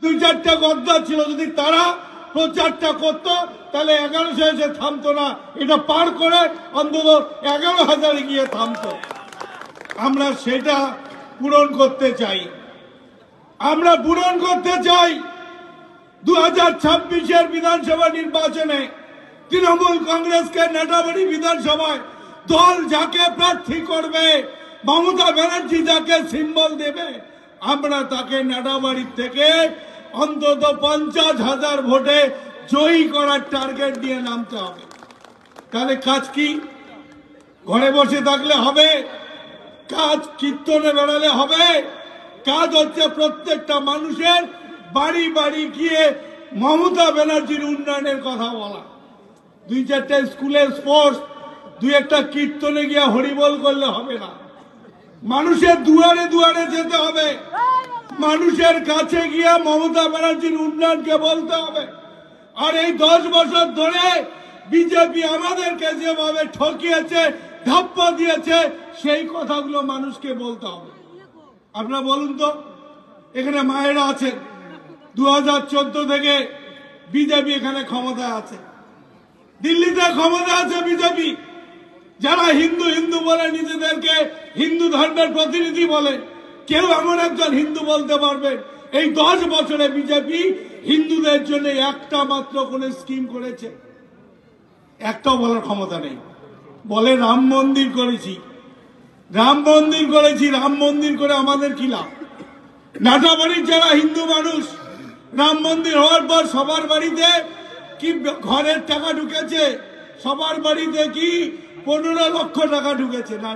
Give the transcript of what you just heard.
দুই চারটা গদ্দার ছিল, যদি তারা প্রচারটা করতো তাহলে 1100 এসে থামতো না, এটা পার করে অন্তত 11,000 গিয়ে থামতো। আমরা সেটা পূরণ করতে চাই। আমরা পূরণ করতে চাই 2026-এর বিধানসভা নির্বাচনে তৃণমূল কংগ্রেসকে নেটাবাড়ি বিধানসভায় দল যাকে প্রার্থী করবে, মমতা ব্যানার্জি যাকে সিম্বল দেবে, আমরা তাকে নেটাবাড়ির থেকে অন্তত 50,000 ভোটে জয়ী করার টার্গেট দিয়ে নামতে হবে। তাহলে কাজ কি? ঘরে বসে থাকলে হবে? কাজ কীর্তনে বেড়ালে হবে? কাজ হচ্ছে প্রত্যেকটা মানুষের বাড়ি বাড়ি গিয়ে মমতা ব্যানার্জির উন্নয়নের কথা বলা। দুই চারটা স্কুলে স্পোর্টস, দুই একটা কীর্তনে গিয়ে হরিবল করলে হবে না। মানুষের দুয়ারে দুয়ারে যেতে হবে, মানুষের কাছে গিয়ে মমতা ব্যানার্জির উন্নয়নকে বলতে হবে। আর এই 10 বছর ধরে বিজেপি আমাদেরকে যেভাবে ঠকিয়েছে, ধাপ্পা দিয়েছে, সেই কথাগুলো মানুষকে বলতে হবে। আপনারা বলুন তো, এখানে মায়েরা আছেন, 2014 থেকে বিজেপি এখানে ক্ষমতায় আছে, দিল্লিতে ক্ষমতা আছে বিজেপি। যারা হিন্দু হিন্দু বলে নিজেদেরকে হিন্দু ধর্মের প্রতিনিধি বলে, কেউ এমন একজন হিন্দু বলতে পারবেন এই 10 বছরে বিজেপি হিন্দুদের জন্য একটা মাত্র কোন স্কিম করেছে? একটাও বলার ক্ষমতা নেই। বলে রাম মন্দির করেছি, রাম মন্দির করেছি, রাম মন্দির করে আমাদের কি লাভ? নাটাবাড়ির যারা হিন্দু মানুষ, রাম মন্দির হওয়ার পর সবার বাড়িতে কি ঘরের টাকা ঢুকেছে? সবার বাড়িতে কি 15 লক্ষ টাকা ঢুকেছে? না।